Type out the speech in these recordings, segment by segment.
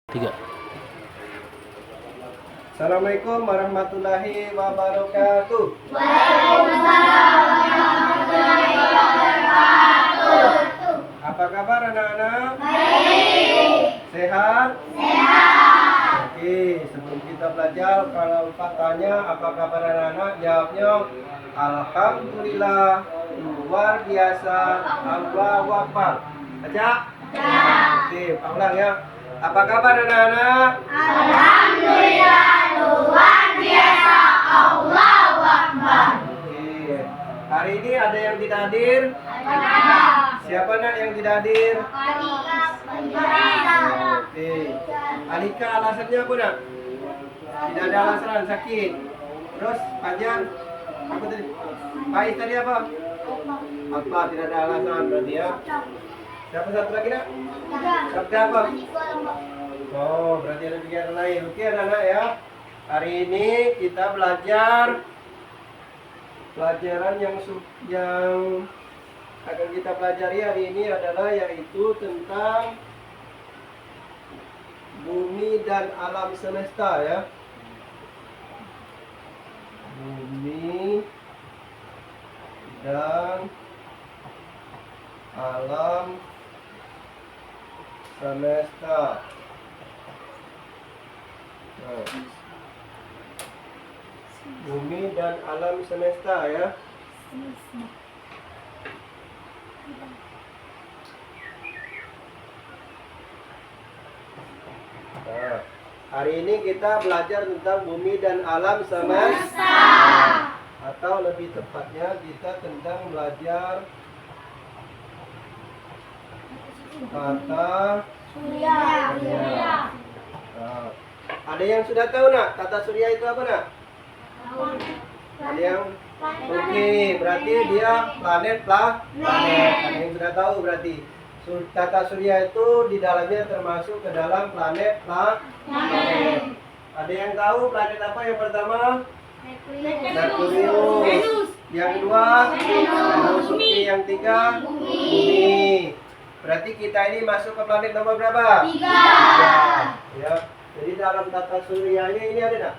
Tiga. Assalamualaikum warahmatullahi wabarakatuh. Waalaikumsalam warahmatullahi wabarakatuh. Apa kabar anak-anak? Baik. Sehat? Sehat. Oke, sebelum kita belajar, kalau Pak tanya apa kabar anak-anak, jawabnya Alhamdulillah, luar biasa, Allahu Akbar. Baca? Ya. Oke, Pak ulang ya. Apa kabar anak-anak? Alhamdulillah luar biasa. Allahu Akbar. Oke. Hari ini ada yang tidak hadir? Ada. Siapa nak yang tidak hadir? Alika. Oke. Alika alasannya apa nak? Tidak ada alasan, sakit. Terus Fajar? Apa tadi? Faiz tadi apa? Apa tidak ada alasan berarti ya? Siapa satu lagi nak? Sabda apa? Oh, berarti ada tiga yang lain. Oke anak-anak ya. Hari ini kita belajar pelajaran yang akan kita pelajari hari ini adalah yaitu tentang bumi dan alam semesta ya. Bumi dan alam semesta. Nah, bumi dan alam semesta ya. Nah, hari ini kita belajar tentang bumi dan alam semesta. Atau lebih tepatnya kita tentang belajar tata Surya. Nah, ada yang sudah tahu nak tata surya itu apa nak? Ada yang oke, berarti dia planet. Ada yang sudah tahu berarti tata surya itu di dalamnya termasuk ke dalam planet. Ada yang tahu planet apa yang pertama? Merkurius. Yang kedua Venus. Yang tiga Bumi. Berarti kita ini masuk ke planet nomor berapa? 3. Ya. Jadi dalam tata suryanya ini ada enggak?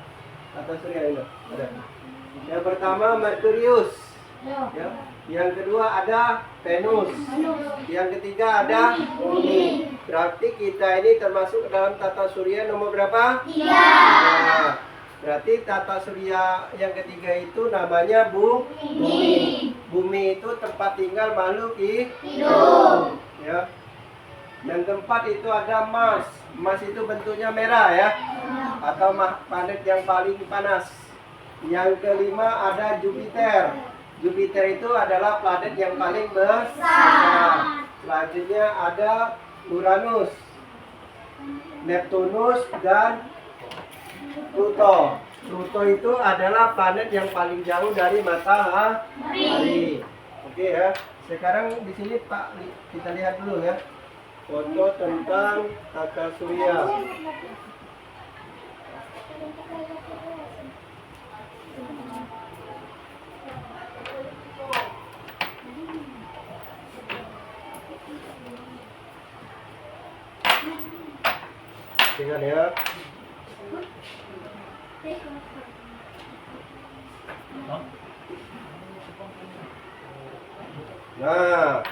Tata surya ini ada. Yang pertama Merkurius. Ya. Yang kedua ada Venus. Yang ketiga ada Bumi. Berarti kita ini termasuk ke dalam tata surya nomor berapa? 3. Nah, berarti tata surya yang ketiga itu namanya Bumi. Bumi itu tempat tinggal makhluk hidup. Ya. Yang keempat itu ada Mars. Mars itu bentuknya merah ya. Atau planet yang paling panas. Yang kelima ada Jupiter. Jupiter itu adalah planet yang paling besar. Selanjutnya ada Uranus, Neptunus dan Pluto. Pluto itu adalah planet yang paling jauh dari matahari. Oke ya. Sekarang di sini Pak kita lihat dulu ya. Foto tentang tata surya. Ingat ya. Nah,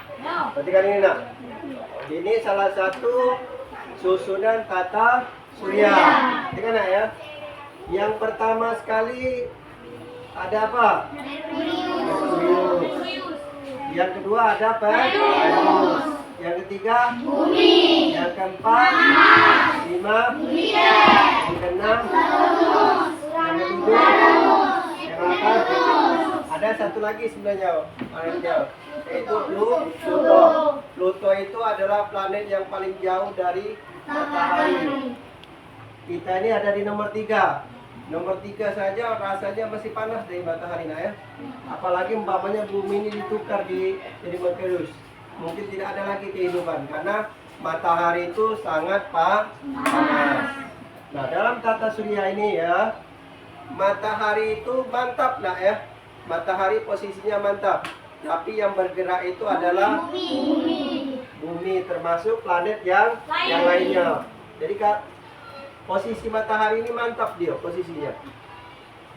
perhatikan ini nak. Ini salah satu susunan tata surya. Perhatikan nak ya. Yang pertama sekali ada apa? Merkurius. Yang kedua ada Venus. Yang ketiga Bumi. Yang keempat Jupiter. Yang keenam yang ketujuh yang atas ada satu lagi sebenarnya planetnya yaitu Pluto. Pluto itu adalah planet yang paling jauh dari matahari. Kita ini ada di nomor 3. Nomor 3 saja rasanya masih panas dari matahari nah ya. Apalagi umpamanya bumi ini ditukar jadi Merkurius. Mungkin tidak ada lagi kehidupan karena matahari itu sangat panas. Nah, dalam tata surya ini ya, matahari itu mantap nak ya. Matahari posisinya mantap. Tapi yang bergerak itu adalah bumi termasuk planet yang lainnya. Jadi posisi matahari ini mantap dia posisinya.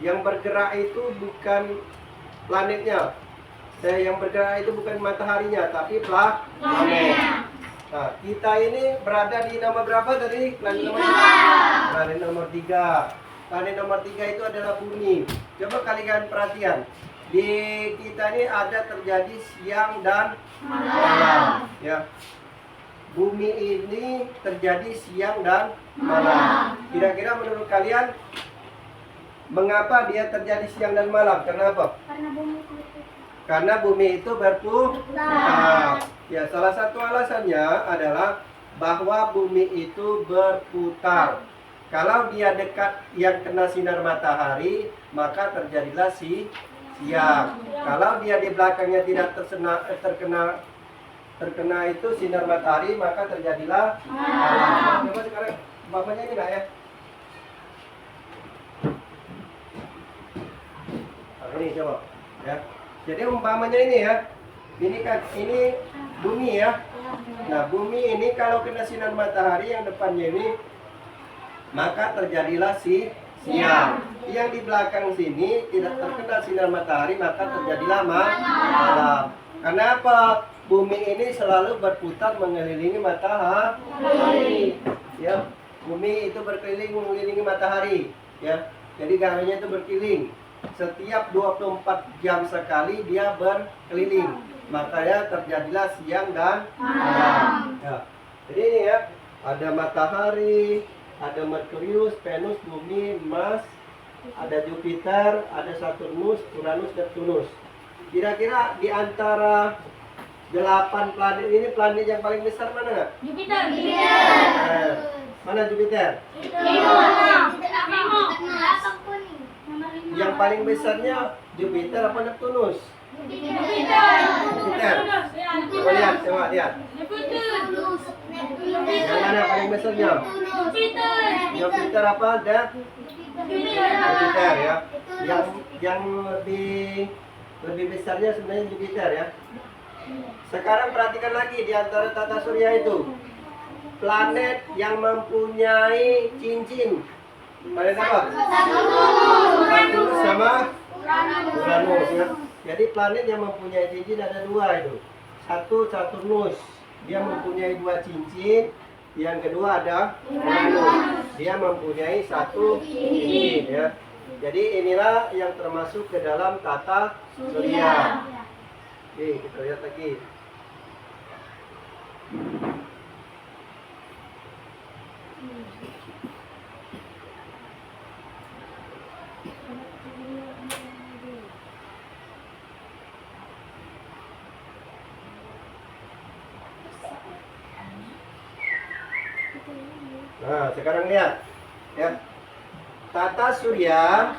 Yang bergerak itu bukan planetnya. Yang bergerak itu bukan mataharinya, tapi planet. Nah, kita ini berada di nomor berapa tadi? Planet nomor 3. Planet nomor 3. Planet nomor 3 itu adalah bumi. Coba kalian perhatian. Di kita ini ada terjadi siang dan malam. Ya. Bumi ini terjadi siang dan malam. Kira-kira menurut kalian mengapa dia terjadi siang dan malam? Kenapa? Karena bumi itu berputar. Ya, salah satu alasannya adalah bahwa bumi itu berputar. Kalau dia dekat yang kena sinar matahari, maka terjadilah siang. Kalau dia di belakangnya tidak terkena itu sinar matahari, maka terjadilah malam. Coba sekarang bapaknya ini ya. Nah, ini coba ya. Jadi umpamanya ini ya. Ini bumi ya. Nah, bumi ini kalau kena sinar matahari yang depannya ini, maka terjadilah siang. Yang di belakang sini tidak terkena sinar matahari, maka terjadilah malam. Kenapa? Bumi ini selalu berputar mengelilingi matahari. Ya, bumi itu berkeliling mengelilingi matahari. Ya, jadi garisnya itu berkeliling. Setiap 24 jam sekali dia berkeliling. Makanya terjadilah siang dan malam. Ya. Jadi ini ya, ada matahari, ada Merkurius, Venus, Bumi, Mars, ada Jupiter, ada Saturnus, Uranus, Neptunus. Kira-kira di antara 8 planet ini, planet yang paling besar mana nggak? Jupiter. Mana Jupiter? Yang paling besarnya Jupiter apa Neptunus? Jupiter. Coba lihat, lihat. Yang mana paling besarnya? Jupiter apa? Jupiter ya. Yang lebih besarnya sebenarnya Jupiter ya. Sekarang perhatikan lagi di antara tata surya itu. Planet yang mempunyai cincin. Planet apa? Saturnus sama Uranus ya. Jadi planet yang mempunyai cincin ada 2 itu. Satu Saturnus, dia mempunyai 2 cincin. Yang kedua ada Uranus, dia mempunyai 1 cincin ya. Jadi inilah yang termasuk ke dalam tata surya. Oke, kita lihat lagi. Nah, sekarang lihat ya. Tata surya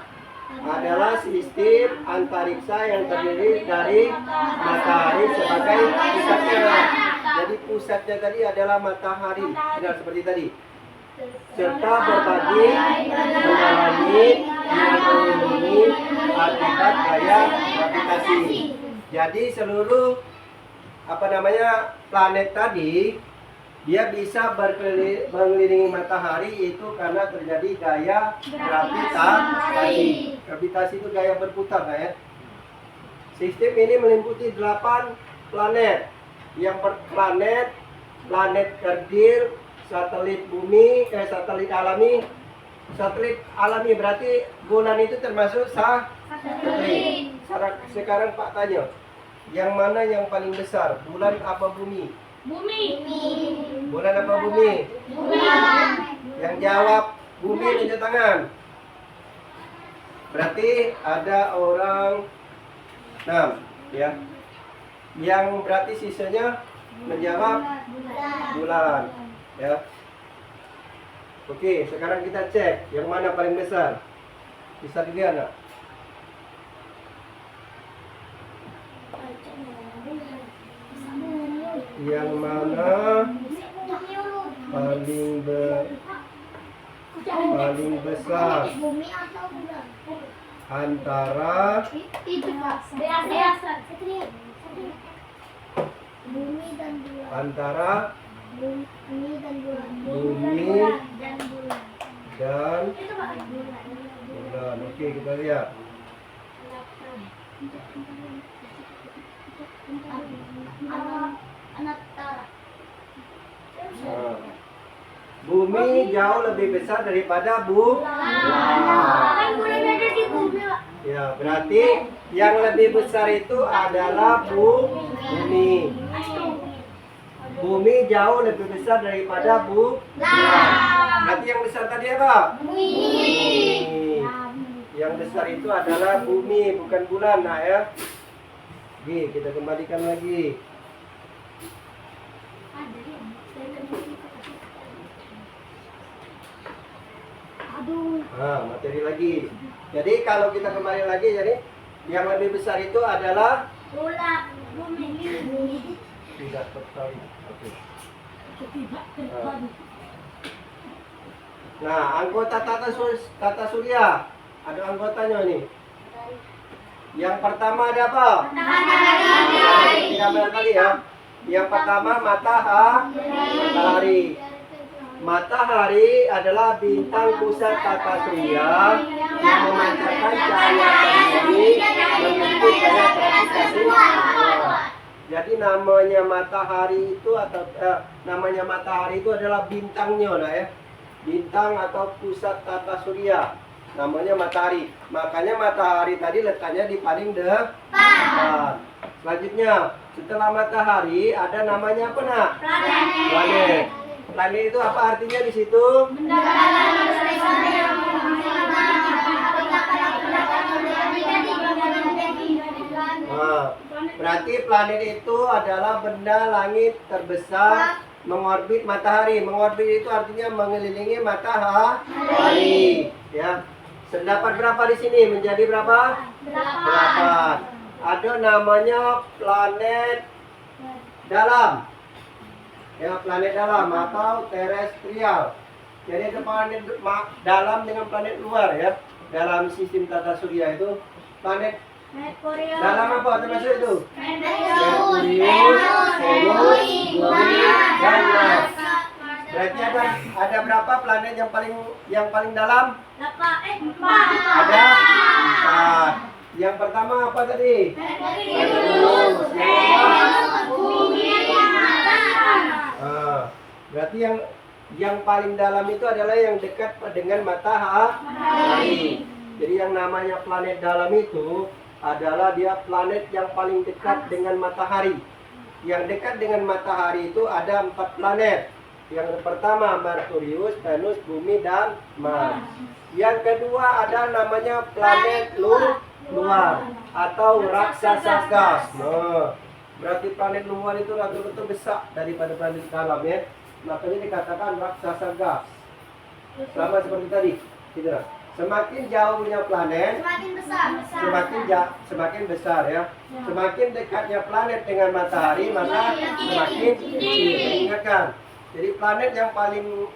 adalah sistem antariksa yang terdiri dari matahari sebagai pusatnya. Jadi pusatnya tadi adalah matahari, benar seperti tadi. Serta berbagi dengan langit yang melindungi akibat gaya gravitasi. Jadi seluruh planet tadi dia bisa mengelilingi matahari itu karena terjadi gaya gravitasi. Gravitasi itu gaya berputar ya. Sistem ini meliputi 8 planet. Yang planet Kerdir, satelit bumi, satelit alami. Satelit alami berarti bulan itu termasuk satelit. Sekarang Pak tanya, yang mana yang paling besar, bulan apa bumi? Bumi. Bulan apa bumi? Bumi. Yang jawab bumi tunjuk tangan. Berarti ada orang 6 ya. Yang berarti sisanya menjawab bulan ya. Oke, sekarang kita cek yang mana paling besar. Bisa dilihat enggak? Yang mana paling besar antara bumi dan bulan. Oke, kita lihat. Nah, bumi jauh lebih besar daripada bulan. Ya, berarti yang lebih besar itu adalah bumi. Bumi jauh lebih besar daripada bulan. Berarti yang besar tadi apa? Bumi. Yang besar itu adalah bumi, bukan bulan, nah ya. Oke, kita kembalikan lagi. Nah, materi lagi. Jadi kalau kita kembali lagi, jadi yang lebih besar itu adalah tidak tertarik. Oke. Nah, anggota tata surya ada anggotanya nih. Yang pertama ada apa? Matahari. Tadi ya. Yang pertama matahari. Matahari adalah bintang pusat tata surya yang memancarkan cahaya matahari menuju pada gravitasi. Jadi namanya matahari itu namanya matahari itu adalah bintangnya, nah ya. Bintang atau pusat tata surya. Namanya matahari. Makanya matahari tadi letaknya di paling depan. Selanjutnya, setelah matahari ada namanya apa, Nak? Planet. Planet itu apa artinya di situ? Nah, berarti planet itu adalah benda langit terbesar mengorbit matahari. Mengorbit itu artinya mengelilingi matahari. Ya. Terdapat berapa di sini? Menjadi berapa? 8. Ada namanya planet dalam. Ya, planet dalam atau terestrial. Jadi ada planet dalam dengan planet luar ya. Dalam sistem tata surya itu planet dalam apa termasuk itu? Merkurius, Venus, Bumi, dan Mars. Berarti ada berapa planet yang paling dalam? 4. Ada 4. Yang pertama apa tadi? Merkurius. Berarti yang paling dalam itu adalah yang dekat dengan matahari. Jadi yang namanya planet dalam itu adalah dia planet yang paling dekat dengan matahari. Yang dekat dengan matahari itu ada 4 planet. Yang pertama Merkurius, Venus, Bumi, dan Mars. Yang kedua ada namanya planet luar atau raksasa gas. Nah, berarti planet luar itu rata-rata besar daripada planet dalam ya. Makanya dikatakan raksasa gas. Sama seperti tadi, gitu. Semakin jauhnya planet, semakin besar ya. Semakin dekatnya planet dengan matahari, maka semakin kecil. Ingatkan. Jadi planet yang paling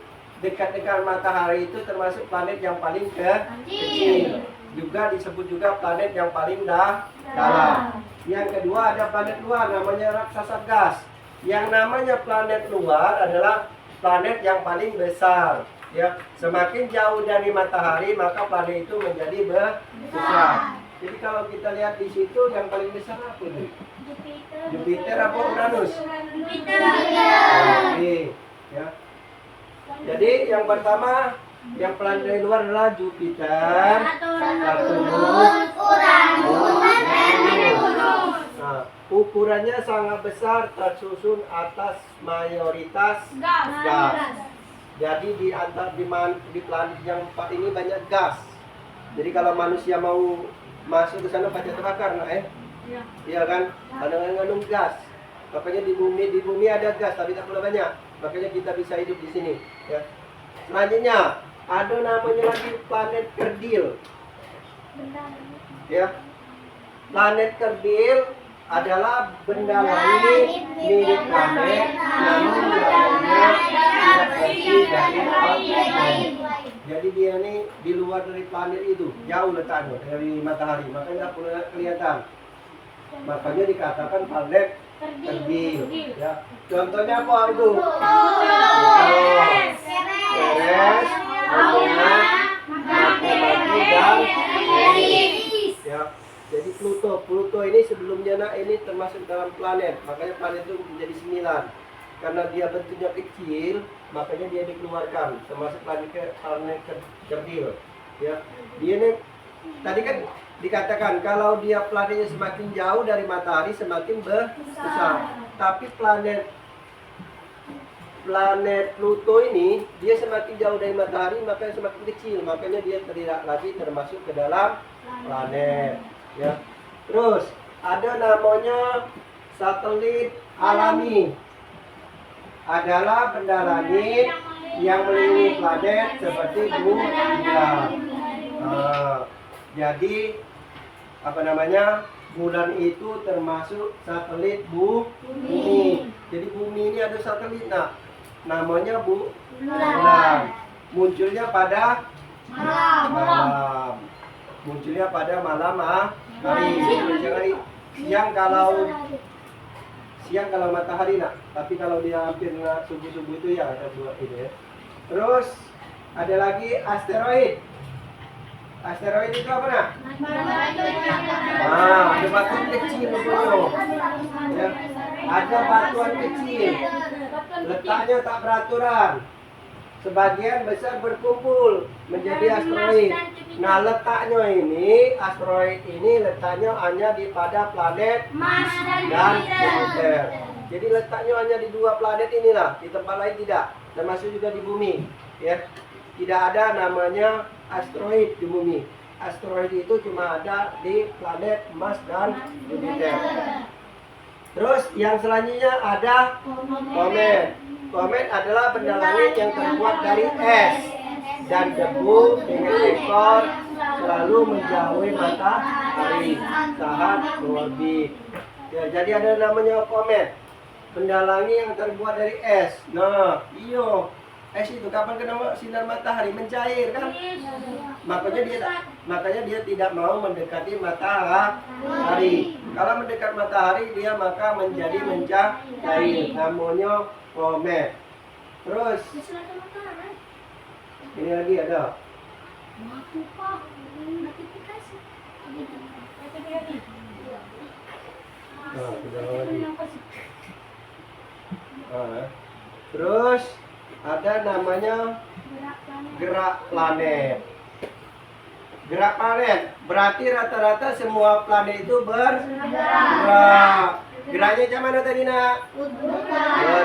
dekat dengan matahari itu termasuk planet yang paling kecil. Juga disebut juga planet yang paling dalam. Yang kedua ada planet luar namanya raksasa gas. Yang namanya planet luar adalah planet yang paling besar. Ya, semakin jauh dari matahari maka planet itu menjadi besar. Jadi kalau kita lihat di situ yang paling besar apa itu? Jupiter apa Uranus? Jupiter. Oke, ya. Jadi yang pertama yang planet dari luar adalah Jupiter, Saturnus, Uranus. Nah, ukurannya sangat besar tersusun atas mayoritas gas. Jadi di planet yang 4 ini banyak gas. Jadi kalau manusia mau masuk ke sana pasti terbakar, nah iya kan? Kadang-kadang gas. Makanya di bumi ada gas tapi tak pula banyak. Makanya kita bisa hidup di sini. Ya. Selanjutnya ada namanya lagi planet kerdil. Ya. Planet kerdil adalah benda langit mirip planet, namun wilayahnya tidak bersih dari planet. Jadi dia ini di luar dari planet itu, jauh letaknya dari matahari, makanya tidak perlu kelihatan. Makanya dikatakan planet kerdil. Ya. Contohnya apa itu? Ceres, Venus, Pluto. Pluto ini sebelumnya ini termasuk dalam planet, makanya planet itu menjadi 9. Karena dia bentuknya kecil, makanya dia dikeluarkan termasuk planet kerdil. Ya, dia ini tadi kan dikatakan kalau dia planetnya semakin jauh dari matahari semakin besar. Tapi planet Pluto ini dia semakin jauh dari matahari makanya semakin kecil, makanya dia tidak lagi termasuk ke dalam planet. Ya. Terus ada namanya satelit alami. Adalah benda langit yang mengelilingi planet seperti bulan. Jadi apa namanya? Bulan itu termasuk satelit bumi. Jadi bumi ini ada satelit, namanya bulan. Munculnya pada malam. Munculnya pada malam hari. Siang kalau matahari tapi kalau dia hampir subuh-subuh itu ya ada dua ini ya. Terus ada lagi asteroid. Asteroid itu apa ada batu kecil ya. Ada batuan kecil. Letaknya tak beraturan. Sebagian besar berkumpul menjadi asteroid. Nah, letaknya ini asteroid ini letaknya hanya pada planet Mars dan Jupiter. Jadi letaknya hanya di dua planet inilah, di tempat lain tidak. Termasuk juga di bumi, ya. Tidak ada namanya asteroid di bumi. Asteroid itu cuma ada di planet Mars dan Jupiter. Terus yang selanjutnya ada komet. Komet adalah benda langit yang terbuat dari es dan debu dengan ekor selalu menjauhi matahari saat berorbit. Ya, jadi ada namanya komet, benda langit yang terbuat dari es. Nah, iyo, es itu kapan kena sinar matahari mencair kan? Makanya dia tidak mau mendekati matahari. Kalau mendekat matahari dia maka menjadi mencair. Namanya komet. Terus ini lagi ada terus ada namanya gerak planet. Gerak planet berarti rata-rata semua planet itu bergerak. Geraknya macam mana tadi berputar.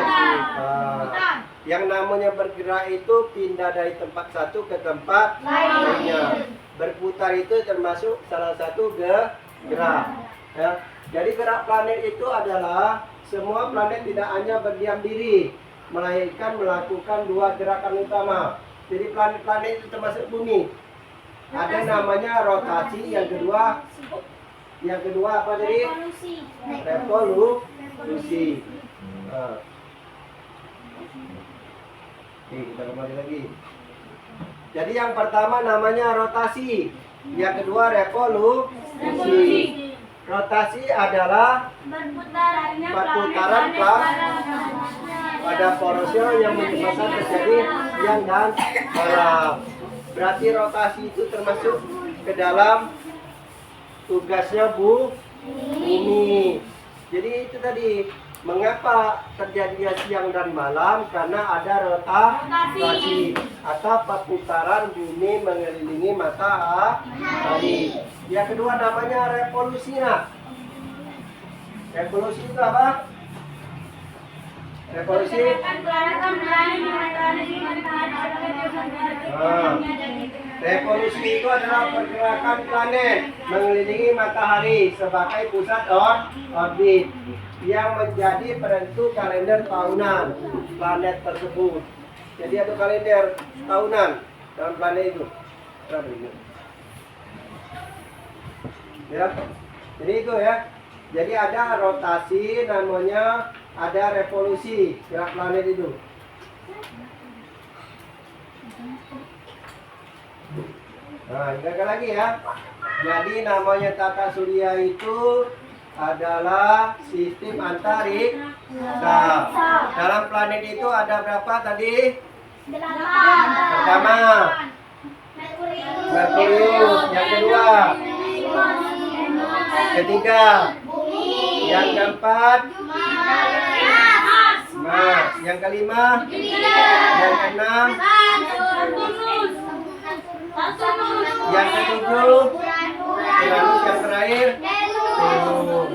Yang namanya bergerak itu pindah dari tempat satu ke tempat lainnya. Berputar itu termasuk salah satu gerak. Ya. Jadi gerak planet itu adalah semua planet tidak hanya berdiam diri, melainkan melakukan dua gerakan utama. Jadi planet-planet itu termasuk bumi. Ada namanya rotasi, yang kedua apa tadi? Revolusi. Kita kembali lagi. Jadi yang pertama namanya rotasi, yang kedua revolusi. Rotasi adalah perputaran pada porosnya yang menyebabkan terjadi siang dan malam. Berarti rotasi itu termasuk ke dalam tugasnya bumi. Jadi itu tadi, mengapa terjadinya siang dan malam? Karena ada rotasi atau perputaran bumi mengelilingi matahari. Yang kedua namanya revolusi. Revolusi itu apa? Revolusi revolusi itu adalah pergerakan planet mengelilingi matahari sebagai pusat orbit yang menjadi penentu kalender tahunan planet tersebut. Jadi ada kalender tahunan dalam planet itu. Ya. Jadi itu ya. Jadi ada rotasi namanya, ada revolusi gerak planet itu. Nah, ingatkan lagi ya. Jadi namanya tata surya itu adalah sistem antariksa. Dalam planet itu ada berapa tadi? 8. Pertama Merkurius, yang kedua ketiga, yang keempat, Mas, yang kelima, yang keenam, yang ketujuh, Uranus, yang terakhir, Venus.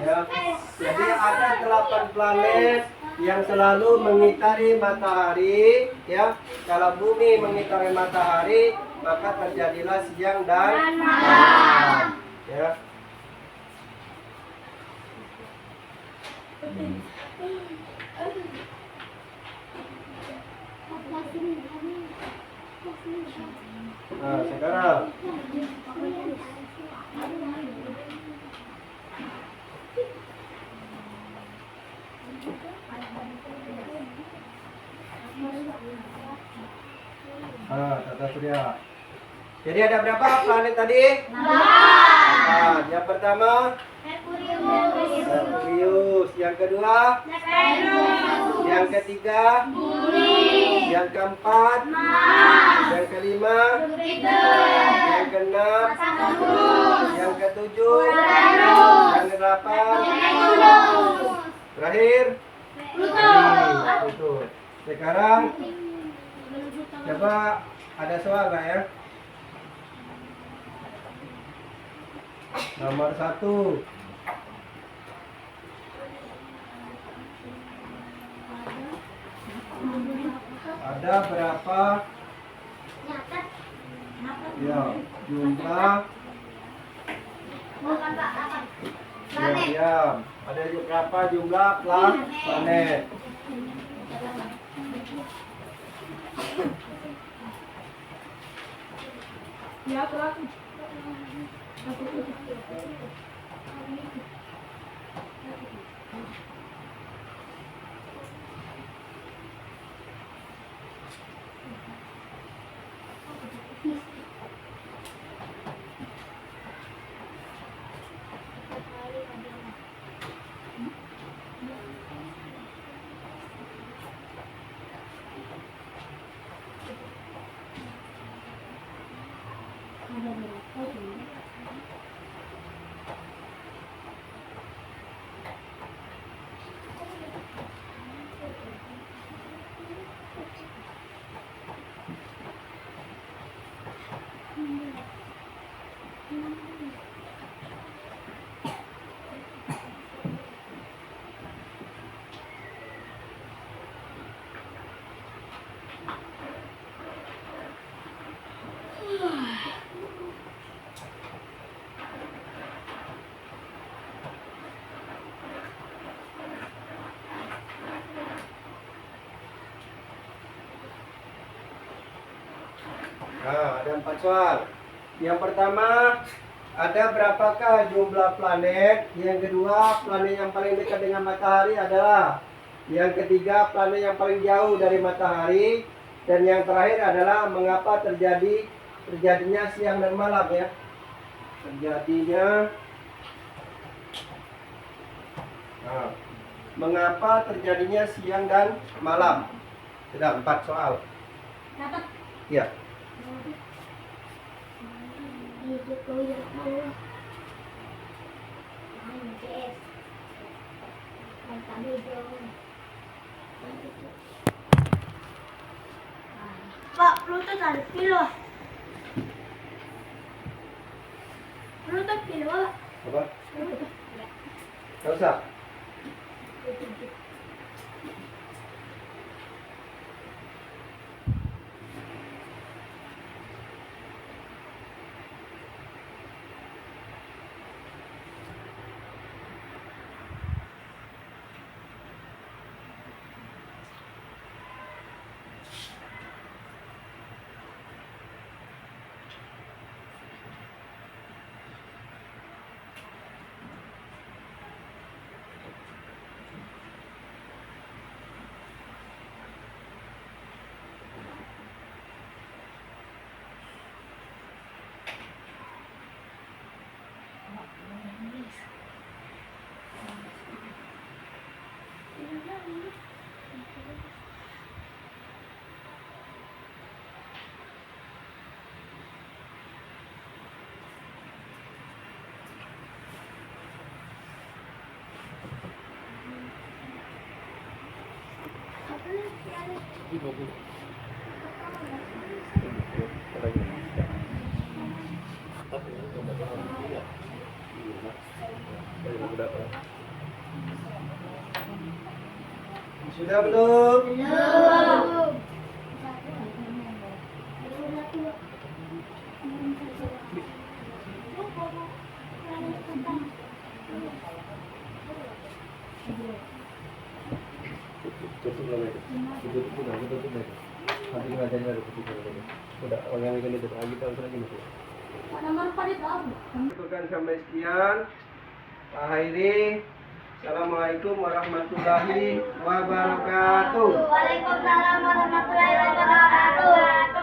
Ya. Jadi ada 8 planet yang selalu mengitari matahari, ya. Kalau bumi mengitari matahari, maka terjadilah siang dan malam. Ya. Nah, sekarang tata surya. Jadi ada berapa planet tadi? 8. Yang pertama Merkurius, yang kedua, yang ketiga, yang keempat, yang kelima, yang keenam, yang ketujuh, yang kedelapan, terakhir, Pluto. Sekarang coba ada soal nggak ya? Nomor 1. Ada berapa ya jumlah diam. Ada berapa jumlah planet? Nah, ada 4 soal. Yang pertama, ada berapakah jumlah planet? Yang kedua, planet yang paling dekat dengan matahari adalah. Yang ketiga, planet yang paling jauh dari matahari. Dan yang terakhir adalah mengapa terjadinya siang dan malam ya. Mengapa terjadinya siang dan malam? Sudah 4 soal. Ya. Pak, Pluto tadi kilo. Pluto kilo. Apa? Gak usah. Sudah belum? Belum. Cukupkan sampai sekian. Akhiri. Assalamualaikum warahmatullahi wabarakatuh. Waalaikumsalam warahmatullahi wabarakatuh.